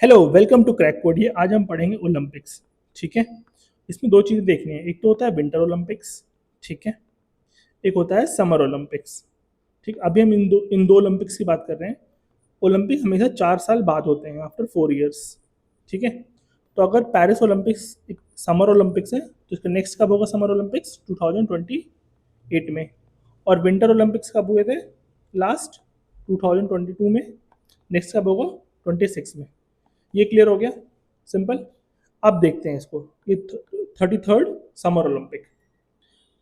Hello welcome to crack code. ये आज हम पढ़ेंगे ओलंपिक्स। ठीक है। इसमें दो चीज़ें देखनी है, एक तो होता है विंटर ओलंपिक्स। ठीक है। एक होता है समर ओलंपिक्स। ठीक, अभी हम इन दो ओलंपिक्स की बात कर रहे हैं। ओलंपिक हमेशा 4 साल बाद होते हैं, आफ्टर 4 ईयर्स। ठीक है। तो अगर पेरिस ओलंपिक्स एक समर ओलंपिक्स है तो इसका नेक्स्ट कब होगा? समर ओलंपिक्स 2028 में। और विंटर ओलंपिक्स कब हुए थे? लास्ट 2022 में। नेक्स्ट कब होगा? 26 में। ये क्लियर हो गया? सिंपल। अब देखते हैं इसको। ये 33rd समर ओलंपिक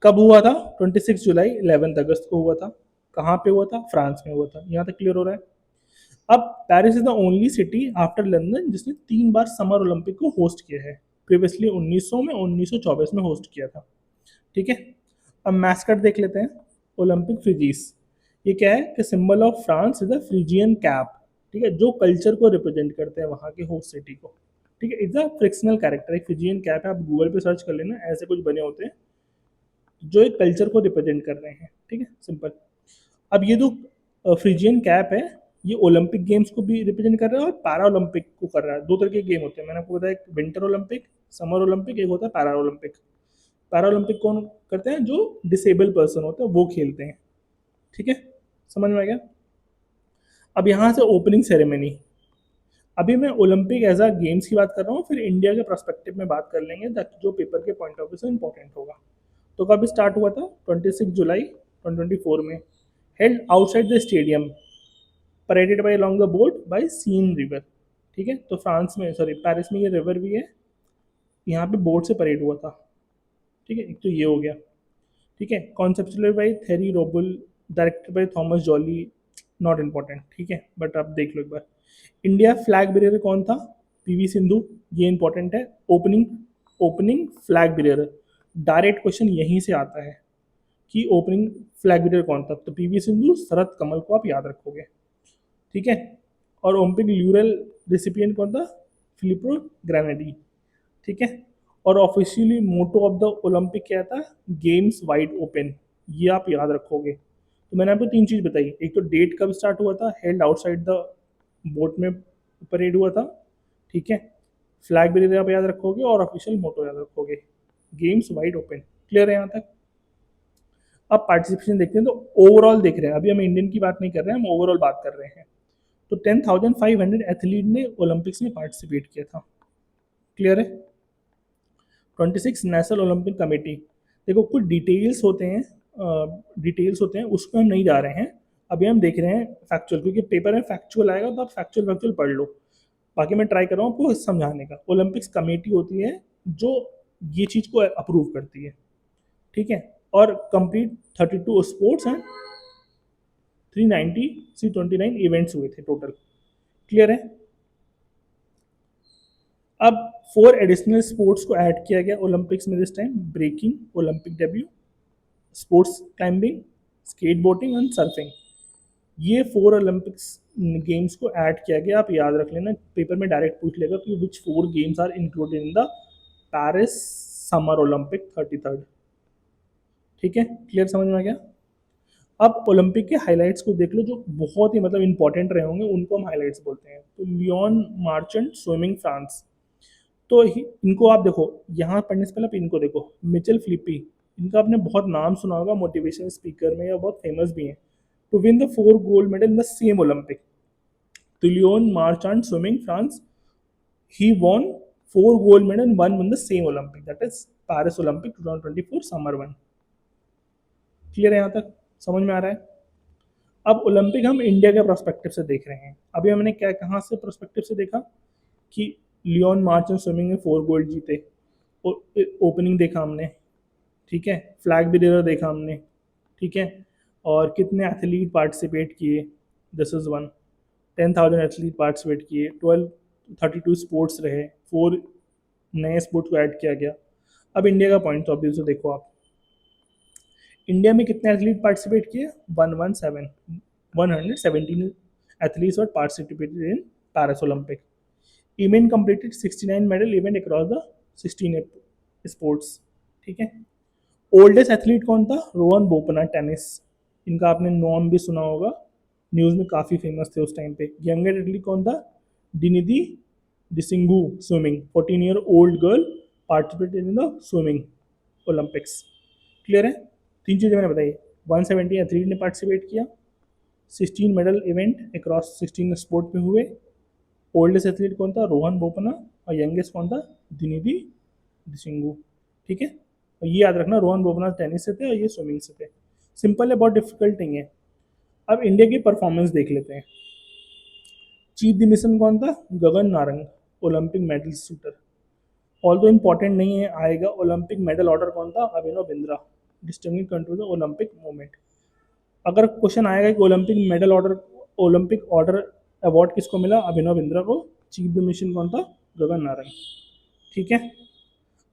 कब हुआ था? 26 जुलाई 11 अगस्त को हुआ था। कहाँ पे हुआ था? फ्रांस में हुआ था। यहाँ तक क्लियर हो रहा है? अब Paris is the only city after London जिसने 3 बार समर ओलंपिक को होस्ट किया है। प्रीवियसली 1900 में, 1924 में होस्ट किया था। ठीक है। अब मैस्कट देख लेते हैं। Olympic Phryges. ये क्या है कि symbol of France is the Phrygian cap. ठीक है, जो कल्चर को रिप्रेजेंट करते हैं वहाँ के होस्ट सिटी को। ठीक है, इट्स अ फ्रिक्शनल कैरेक्टर, एक फ्रिजियन कैप है। आप गूगल पे सर्च कर लेना, ऐसे कुछ बने होते हैं जो एक कल्चर को रिप्रेजेंट कर रहे हैं। ठीक है, सिंपल। अब ये जो फ्रिजियन कैप है, ये ओलंपिक गेम्स को भी रिप्रेजेंट कर रहा है और पैरा ओलंपिक को कर रहा है। दो तरह के गेम होते हैं, मैंने आपको बताया, एक विंटर ओलंपिक, समर ओलंपिक, एक होता है पैरा ओलंपिक। पैरा ओलंपिक कौन करते हैं? जो डिसेबल पर्सन होते हैं वो खेलते हैं। ठीक है, समझ में आ गया? अब यहाँ से ओपनिंग सेरेमनी। अभी मैं ओलंपिक एज अ गेम्स की बात कर रहा हूँ, फिर इंडिया के पर्सपेक्टिव में बात कर लेंगे ताकि जो पेपर के पॉइंट ऑफ व्यू से इंपॉर्टेंट होगा। तो कब स्टार्ट हुआ था? 26 जुलाई 2024 में। Held outside the stadium, paraded by along the board by Seine river. ठीक है, तो फ्रांस में, सॉरी पेरिस में ये रिवर भी है। यहाँ पे बोर्ड से परेड हुआ था। ठीक है, एक तो ये हो गया। ठीक है, conceptual by Thierry Reboul, directed by Thomas Jolly. Not important. ठीक है, बट आप देख लो एक बार। इंडिया फ्लैग बेरियर कौन था? पीवी सिंधु। ये इंपॉर्टेंट है। Opening opening flag barrier, direct question यहीं से आता है कि ओपनिंग फ्लैग बेरियर कौन था। तो पीवी सिंधु, शरद कमल को आप याद रखोगे। ठीक है। और ओलंपिक ल्यूरल रिसिपिएंट कौन था? Filippo Grandi. ठीक है। और officially motto of the Olympic क्या था? Games wide open. ये आप याद रखोगे। तो मैंने आपको तीन चीज बताई, एक तो डेट कब स्टार्ट हुआ था, हेल्ड आउटसाइड द बोट में परेड हुआ था। ठीक है, फ्लैग बेरियर आप याद रखोगे और ऑफिशियल मोटो याद रखोगे, गेम्स वाइड ओपन। क्लियर है यहाँ तक? अब पार्टिसिपेशन देखते हैं। तो ओवरऑल देख रहे हैं, अभी हम इंडियन की बात नहीं कर रहे हैं, हम ओवरऑल बात कर रहे हैं। तो 10,500 एथलीट ने ओलंपिक्स में पार्टिसिपेट किया था। क्लियर है? 26 नेशनल ओलंपिक कमेटी। देखो कुछ डिटेल्स होते हैं, उसमें हम नहीं जा रहे हैं। अभी हम देख रहे हैं फैक्चुअल, क्योंकि पेपर में फैक्चुअल आएगा तो आप फैक्चुअल फैक्चुअल पढ़ लो। बाकी मैं ट्राई कर रहा हूँ आपको समझाने का। ओलंपिक्स कमेटी होती है जो ये चीज़ को अप्रूव करती है। ठीक है। और कंप्लीट 32 स्पोर्ट्स एंड 390 इवेंट्स हुए थे टोटल। क्लियर है? अब 4 एडिशनल स्पोर्ट्स को ऐड किया गया ओलंपिक्स में this time. Breaking Olympic debut, sports climbing, skateboarding and surfing. ये 4 ओलंपिक्स गेम्स को ऐड किया गया। आप याद रख लेना, पेपर में डायरेक्ट पूछ लेगा कि which 4 games are included in the Paris summer Olympic 33rd। ठीक है, क्लियर? समझ में आ गया? अब ओलंपिक के हाइलाइट्स को देख लो, जो बहुत ही मतलब इंपॉर्टेंट रहे होंगे उनको हम हाइलाइट्स बोलते हैं। तो लियोन मार्चेंट स्विमिंग फ्रांस। तो इनको आप देखो, यहाँ पढ़ने से पहले आप इनको देखो। मिचेल फिलिपी, इनका आपने बहुत नाम सुना होगा मोटिवेशन स्पीकर में, या बहुत फेमस भी हैं। To win the 4 gold medal in the same Olympic. तो Leon Marchand swimming France, he won 4 gold medal and one won the same Olympic, that is Paris Olympic 2024 Summer One। Clear है यहाँ तक? समझ में आ रहा है? अब ओलंपिक हम इंडिया के प्रोस्पेक्टिव से देख रहे हैं। अभी हमने क्या कहाँ से प्रोस्पेक्टिव से देखा कि लियोन मार्चेंट स्विमिंग में 4 गोल्ड जीते। ओपनिंग देखा हमने। ठीक है, फ्लैग बेयरर देखा हमने। ठीक है, और कितने एथलीट पार्टिसिपेट किए? This is one. 10,000 athlete participate किए। 32 स्पोर्ट्स रहे। 4 नए स्पोर्ट को ऐड किया गया। अब इंडिया का पॉइंट ऑफ व्यू से देखो आप। इंडिया में कितने एथलीट पार्टिसिपेट किए? 117 athletes were participated in Paris Olympic. Event completed 69 medal event across the 16 sports. ठीक है। ओल्डेस्ट एथलीट कौन था? रोहन बोपन्ना, टेनिस। इनका आपने नाम भी सुना होगा, न्यूज़ में काफ़ी फेमस थे उस टाइम पे। यंगर एथलीट कौन था? Dhinidhi Desinghu swimming, 14-year-old girl participated in the swimming Olympics. Clear है? तीन चीज़ें मैंने बताई। 170 एथलीट ने पार्टिसिपेट किया, 16 मेडल इवेंट अक्रॉस 16 स्पोर्ट पे हुए। ओल्डेस्ट एथलीट कौन था? रोहन बोपन्ना। और यंगेस्ट कौन था? दिनिधि दिसिंगू। ठीक है, और ये याद रखना, रोहन बोपन्ना टेनिस से थे और ये स्विमिंग से थे। सिंपल है, बहुत डिफिकल्ट नहीं है। अब इंडिया की परफॉर्मेंस देख लेते हैं। चीफ द मिशन कौन था? Gagan Narang, Olympic medal shooter. All दो इंपॉर्टेंट नहीं है, आएगा ओलंपिक मेडल ऑर्डर कौन था? Abhinav Bindra, distinguish contributor Olympic movement. अगर क्वेश्चन आएगा कि ओलंपिक ऑर्डर अवार्ड किसको मिला? अभिनव बिंद्रा को। चीफ द मिशन कौन था? गगन नारंग। ठीक है,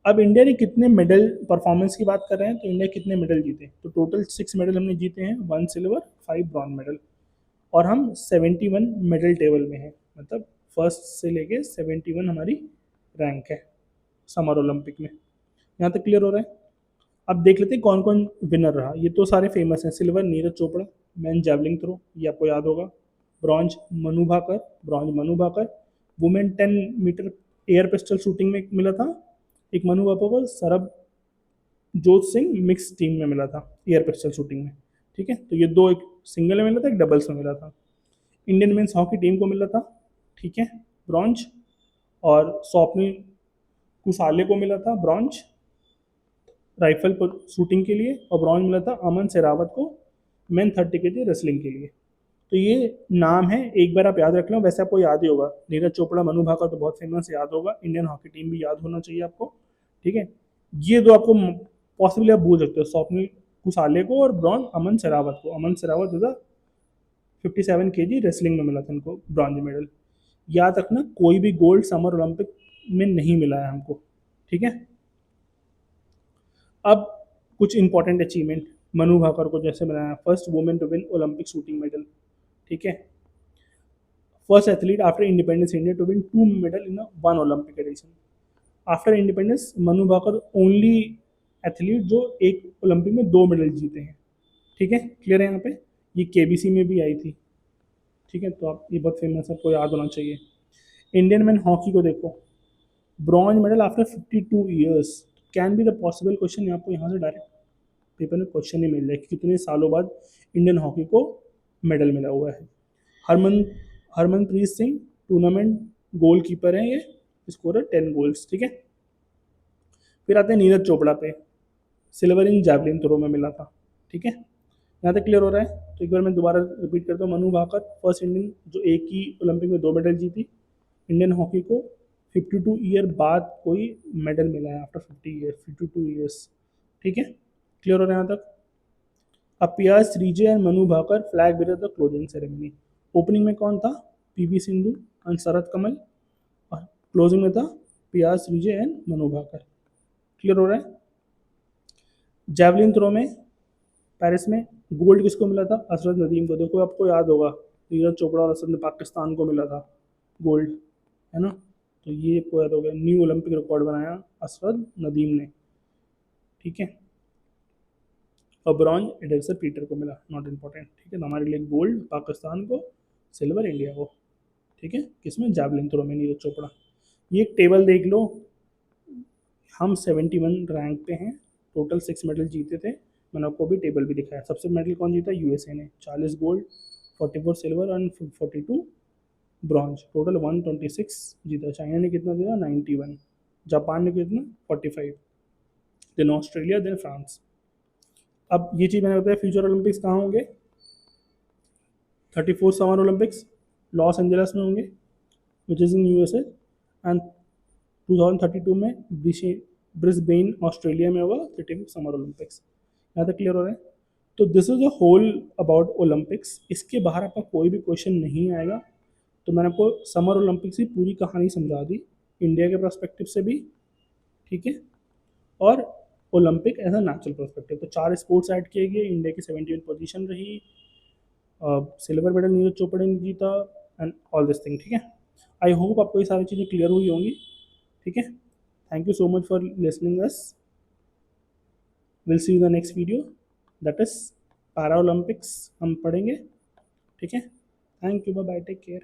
अब इंडिया ने कितने मेडल, परफॉर्मेंस की बात कर रहे हैं तो इंडिया कितने मेडल जीते? तो टोटल 6 मेडल हमने जीते हैं, 1 सिल्वर 5 ब्रॉन्ज मेडल। और हम 71 मेडल टेबल में हैं, मतलब फर्स्ट से लेके 71 हमारी रैंक है समर ओलंपिक में। यहाँ तक क्लियर हो रहा है? अब देख लेते हैं कौन कौन विनर रहा। ये तो सारे फेमस हैं। Silver Neeraj Chopra, man javelin throw, ये आपको याद होगा। Bronze Manu Bhaker. Women 10 metre air pistol shooting में मिला था, एक मनु भाकर को सरब जोत सिंह मिक्स टीम में मिला था एयर पिस्टल शूटिंग में। ठीक है, तो ये दो, एक सिंगल में मिला था, एक डबल्स में मिला था। इंडियन मेंस हॉकी टीम को मिला था, ठीक है, ब्रॉन्ज। और स्वप्निल कुसाले को मिला था ब्रॉन्ज राइफल पर शूटिंग के लिए। और ब्रॉन्ज मिला था अमन शेरावत को मैन 30 kg रेसलिंग के लिए। तो ये नाम है, एक बार आप याद रख लो। वैसे आपको याद ही होगा, नीरज चोपड़ा मनु भाकर तो बहुत फेमस, याद होगा। इंडियन हॉकी टीम भी याद होना चाहिए आपको। ठीक है, ये दो आपको पॉसिबली आप भूल सकते हो, स्वप्निल कुसाले को और ब्रॉन्ज अमन शेरावत को। अमन शेरावत 57 kg रेसलिंग में मिला था इनको ब्रॉन्ज मेडल। याद रखना, कोई भी गोल्ड समर ओलंपिक में नहीं मिला है हमको। ठीक है, अब कुछ इंपॉर्टेंट अचीवमेंट मनु भाकर को जैसे बनाया, first women to win Olympic shooting medal. ठीक है, first athlete after independence India to win 2 medal in one Olympic edition. After independence Manu Bhaker only athlete जो एक ओलंपिक में 2 मेडल जीते हैं। ठीक है, क्लियर है यहाँ पे? ये केबीसी में भी आई थी। ठीक है, तो आप, ये बहुत फेमस है, आपको याद होना चाहिए। इंडियन मैन हॉकी को देखो, bronze medal after 52 years. Can be the possible question, आपको यहाँ से डायरेक्ट पेपर में क्वेश्चन ही मिल जाए कि कितने सालों बाद इंडियन हॉकी को मेडल मिला हुआ है। Harman Harmanpreet Singh tournament goalkeeper है, ये स्कोरर 10 गोल्स। ठीक है, फिर आते हैं नीरज चोपड़ा पे, सिल्वर इन जैवलिन थ्रो में मिला था। ठीक है, यहाँ तक क्लियर हो रहा है? तो एक बार मैं दोबारा रिपीट करता हूँ। मनु भाकर फर्स्ट इंडियन जो एक ही ओलंपिक में 2 मेडल जीती। इंडियन हॉकी को 52 ईयर बाद कोई मेडल मिला है, आफ्टर 52 ईयर्स। ठीक है, क्लियर हो रहा है यहाँ तक? अपिया Sreejesh and Manu Bhaker flag bearer the closing ceremony. Opening में कौन था? P V Sindhu and Sharath Kamal. और क्लोजिंग में था पिया श्रीजय एंड मनु भाकर। क्लियर हो रहा है? जैवलिन थ्रो में पेरिस में गोल्ड किसको मिला था? असरद नदीम को। देखो आपको याद होगा, नीरज चोपड़ा और असरद ने पाकिस्तान को मिला था गोल्ड, है ना? तो ये आपको याद हो गया। न्यू ओलंपिक रिकॉर्ड बनाया असरद नदीम ने। ठीक है, और ब्रॉन्ज एडेल्सर पीटर को मिला, नॉट इम्पॉर्टेंट। ठीक है, तो हमारे लिए गोल्ड पाकिस्तान को, सिल्वर इंडिया को। ठीक है, किसमें? जैवलिन थ्रो में नीरज चोपड़ा। ये एक टेबल देख लो, हम 71 रैंक पे हैं, टोटल 6 मेडल जीते थे। मैंने आपको भी टेबल भी दिखाया। सबसे मेडल कौन जीता? यूएसए ने, 40 gold, 44 silver and 42 bronze, total 126 जीता। चाइना ने कितना दिया? 91। जापान ने कितना? 45। Then Australia, then France. अब ये चीज़ मैंने बताया, फ्यूचर ओलंपिक्स कहाँ होंगे? 34 समर ओलंपिक्स लॉस एंजल्स में होंगे, which is in USA. And 2032 में ब्रिस्बेन ऑस्ट्रेलिया में होगा 35 समर ओलंपिक्स। यहाँ तक क्लियर हो रहा है? तो this is the whole about Olympics. इसके बाहर आपका कोई भी क्वेश्चन नहीं आएगा। तो मैंने आपको समर ओलंपिक्स की पूरी कहानी समझा दी, इंडिया के पर्सपेक्टिव से भी। ठीक है, और Olympic as a natural perspective. तो 4 स्पोर्ट्स ऐड किए गए, इंडिया की 71 पोजीशन रही, सिल्वर मेडल नीरज चोपड़ा ने जीता, एंड ऑल दिस थिंग। ठीक है, आई होप आपको ये सारी चीज़ें क्लियर हुई होंगी। ठीक है, thank you so much for listening us. Will see you the next video, that is para Olympics हम पढ़ेंगे। ठीक है, thank you, bye bye, take care.